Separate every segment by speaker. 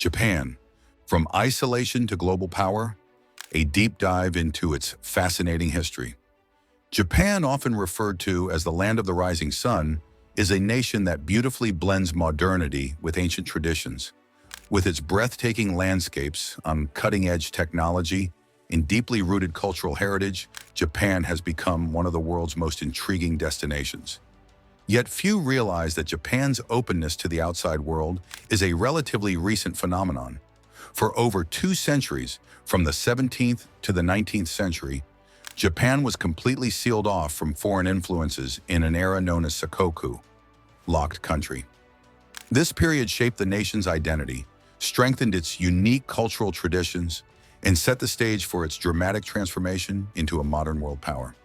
Speaker 1: Japan, from isolation to global power, a deep dive into its fascinating history. Japan, often referred to as the land of the rising sun, is a nation that beautifully blends modernity with ancient traditions. With its breathtaking landscapes, cutting-edge technology, and deeply rooted cultural heritage, Japan has become one of the world's most intriguing destinations. Yet few realize that Japan's openness to the outside world is a relatively recent phenomenon. For over 2 centuries, from the 17th to the 19th century, Japan was completely sealed off from foreign influences in an era known as Sakoku, locked country. This period shaped the nation's identity, strengthened its unique cultural traditions, and set the stage for its dramatic transformation into a modern world power.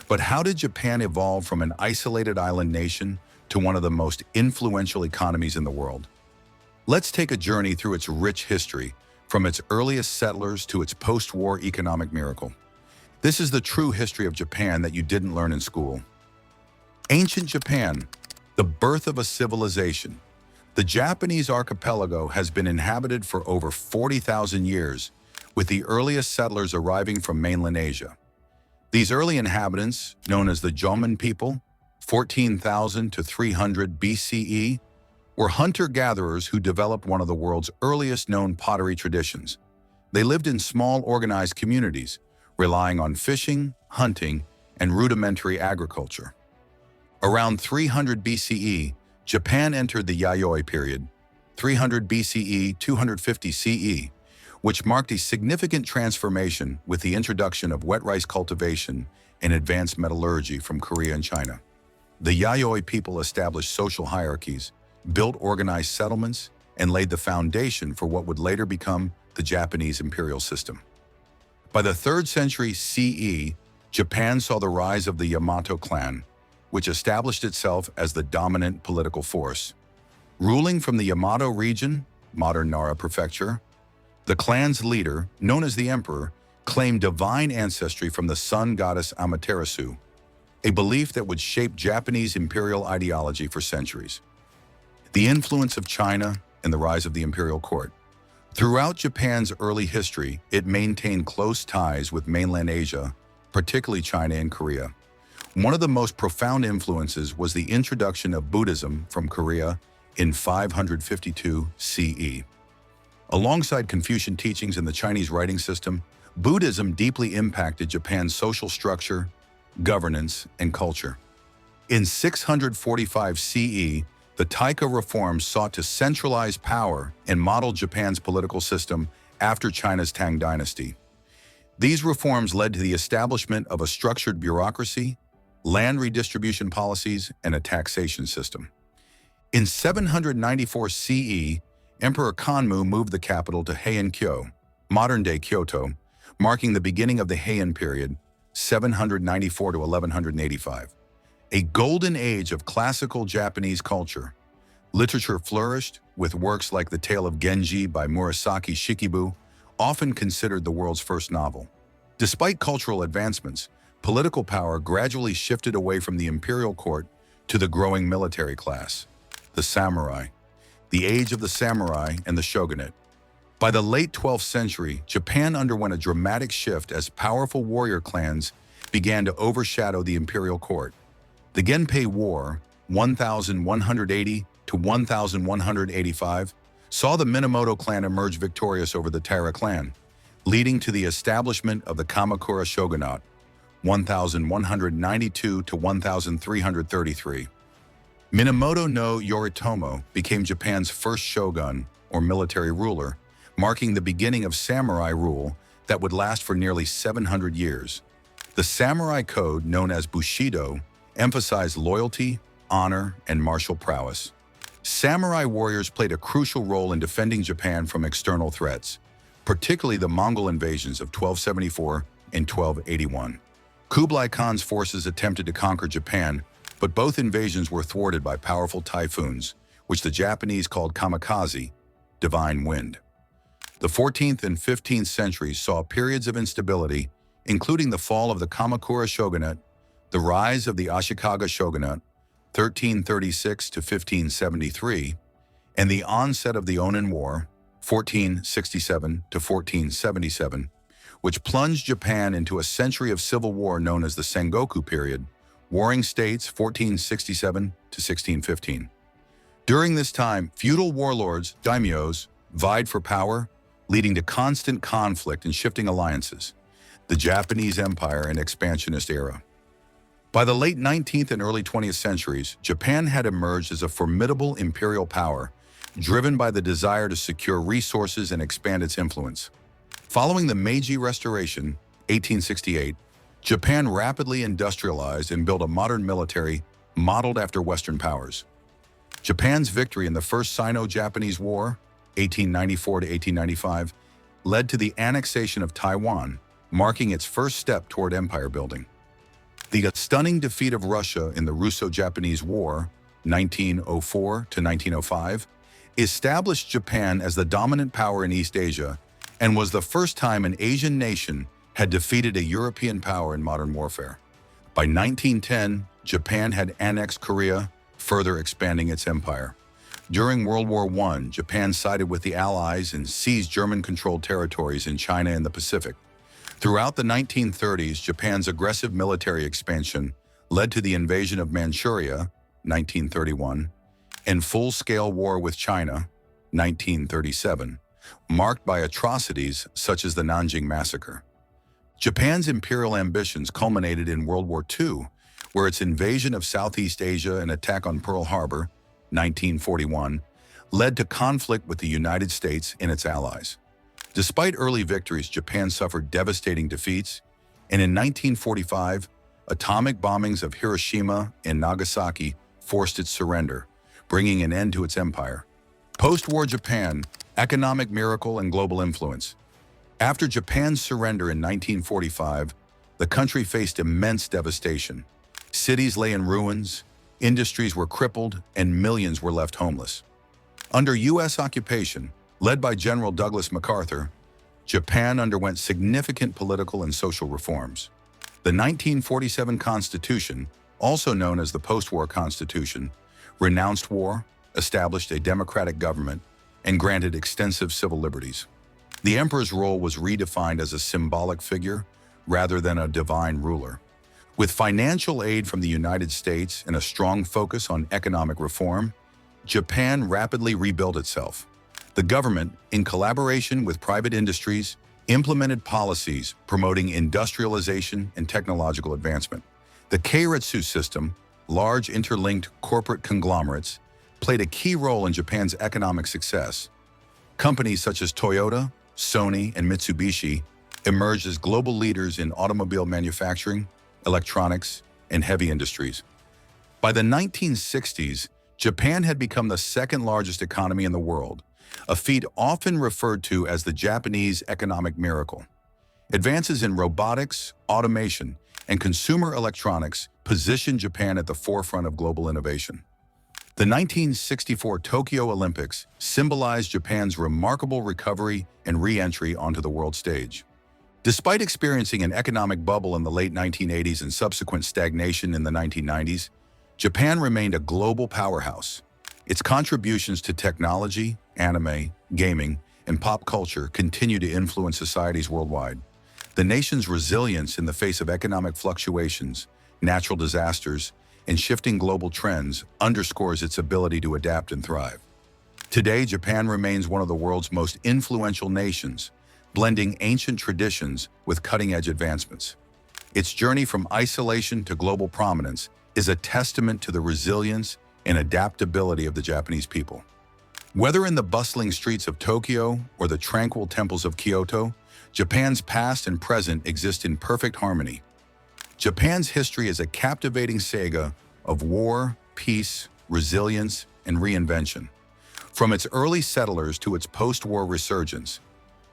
Speaker 1: But how did Japan evolve from an isolated island nation to one of the most influential economies in the world? Let's take a journey through its rich history, from its earliest settlers to its post-war economic miracle. This is the true history of Japan that you didn't learn in school. Ancient Japan, the birth of a civilization. The Japanese archipelago has been inhabited for over 40,000 years, with the earliest settlers arriving from mainland Asia. These early inhabitants, known as the Jomon people, 14,000 to 300 BCE, were hunter-gatherers who developed one of the world's earliest known pottery traditions. They lived in small, organized communities, relying on fishing, hunting, and rudimentary agriculture. Around 300 BCE, Japan entered the Yayoi period, 300 BCE, 250 CE, which marked a significant transformation with the introduction of wet rice cultivation and advanced metallurgy from Korea and China. The Yayoi people established social hierarchies, built organized settlements, and laid the foundation for what would later become the Japanese imperial system. By the 3rd century CE, Japan saw the rise of the Yamato clan, which established itself as the dominant political force. Ruling from the Yamato region, modern Nara Prefecture, the clan's leader, known as the emperor, claimed divine ancestry from the sun goddess Amaterasu, a belief that would shape Japanese imperial ideology for centuries. The influence of China and the rise of the imperial court. Throughout Japan's early history, it maintained close ties with mainland Asia, particularly China and Korea. One of the most profound influences was the introduction of Buddhism from Korea in 552 CE. Alongside Confucian teachings and the Chinese writing system, Buddhism deeply impacted Japan's social structure, governance, and culture. In 645 CE, the Taika reforms sought to centralize power and model Japan's political system after China's Tang dynasty. These reforms led to the establishment of a structured bureaucracy, land redistribution policies, and a taxation system. In 794 CE, Emperor Kanmu moved the capital to Heian-kyo, modern-day Kyoto, marking the beginning of the Heian period, 794 to 1185. A golden age of classical Japanese culture. Literature flourished, with works like The Tale of Genji by Murasaki Shikibu, often considered the world's first novel. Despite cultural advancements, political power gradually shifted away from the imperial court to the growing military class, the samurai, the age of the samurai and the shogunate. By the late 12th century, Japan underwent a dramatic shift as powerful warrior clans began to overshadow the imperial court. The Genpei War, 1180 to 1185, saw the Minamoto clan emerge victorious over the Taira clan, leading to the establishment of the Kamakura shogunate, 1192 to 1333. Minamoto no Yoritomo became Japan's first shogun, or military ruler, marking the beginning of samurai rule that would last for nearly 700 years. The samurai code, known as Bushido, emphasized loyalty, honor, and martial prowess. Samurai warriors played a crucial role in defending Japan from external threats, particularly the Mongol invasions of 1274 and 1281. Kublai Khan's forces attempted to conquer Japan, but both invasions were thwarted by powerful typhoons, which the Japanese called kamikaze, divine wind. The 14th and 15th centuries saw periods of instability, including the fall of the Kamakura shogunate, the rise of the Ashikaga shogunate, 1336 to 1573, and the onset of the Onin War, 1467 to 1477, which plunged Japan into a century of civil war known as the Sengoku period, warring states 1467 to 1615. During this time, feudal warlords, daimyos, vied for power, leading to constant conflict and shifting alliances. The Japanese Empire and Expansionist Era. By the late 19th and early 20th centuries, Japan had emerged as a formidable imperial power, driven by the desire to secure resources and expand its influence. Following the Meiji Restoration, 1868, Japan rapidly industrialized and built a modern military modeled after Western powers. Japan's victory in the First Sino-Japanese War, 1894 to 1895, led to the annexation of Taiwan, marking its first step toward empire building. The stunning defeat of Russia in the Russo-Japanese War, 1904 to 1905, established Japan as the dominant power in East Asia and was the first time an Asian nation had defeated a European power in modern warfare. By 1910, Japan had annexed Korea, further expanding its empire. During World War I, Japan sided with the Allies and seized German-controlled territories in China and the Pacific. Throughout the 1930s, Japan's aggressive military expansion led to the invasion of Manchuria, 1931, and full-scale war with China, 1937, marked by atrocities such as the Nanjing Massacre. Japan's imperial ambitions culminated in World War II, where its invasion of Southeast Asia and attack on Pearl Harbor, 1941, led to conflict with the United States and its allies. Despite early victories, Japan suffered devastating defeats, and in 1945, atomic bombings of Hiroshima and Nagasaki forced its surrender, bringing an end to its empire. Post-war Japan, economic miracle and global influence. After Japan's surrender in 1945, the country faced immense devastation. Cities lay in ruins, industries were crippled, and millions were left homeless. Under U.S. occupation, led by General Douglas MacArthur, Japan underwent significant political and social reforms. The 1947 Constitution, also known as the Post-War Constitution, renounced war, established a democratic government, and granted extensive civil liberties. The emperor's role was redefined as a symbolic figure rather than a divine ruler. With financial aid from the United States and a strong focus on economic reform, Japan rapidly rebuilt itself. The government, in collaboration with private industries, implemented policies promoting industrialization and technological advancement. The Keiretsu system, large interlinked corporate conglomerates, played a key role in Japan's economic success. Companies such as Toyota, Sony, and Mitsubishi emerged as global leaders in automobile manufacturing, electronics, and heavy industries. By the 1960s, Japan had become the second largest economy in the world, a feat often referred to as the Japanese economic miracle. Advances in robotics, automation, and consumer electronics positioned Japan at the forefront of global innovation. The 1964 Tokyo Olympics symbolized Japan's remarkable recovery and re-entry onto the world stage. Despite experiencing an economic bubble in the late 1980s and subsequent stagnation in the 1990s, Japan remained a global powerhouse. Its contributions to technology, anime, gaming, and pop culture continue to influence societies worldwide. The nation's resilience in the face of economic fluctuations, natural disasters, and shifting global trends underscores its ability to adapt and thrive. Today, Japan remains one of the world's most influential nations, blending ancient traditions with cutting-edge advancements. Its journey from isolation to global prominence is a testament to the resilience and adaptability of the Japanese people. Whether in the bustling streets of Tokyo or the tranquil temples of Kyoto, Japan's past and present exist in perfect harmony. Japan's history is a captivating saga of war, peace, resilience, and reinvention. From its early settlers to its post-war resurgence,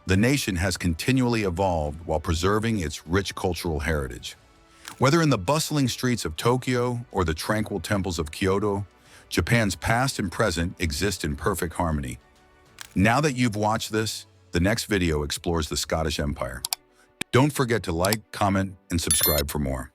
Speaker 1: the nation has continually evolved while preserving its rich cultural heritage. Whether in the bustling streets of Tokyo or the tranquil temples of Kyoto, Japan's past and present exist in perfect harmony. Now that you've watched this, the next video explores the Scottish Empire. Don't forget to like, comment, and subscribe for more.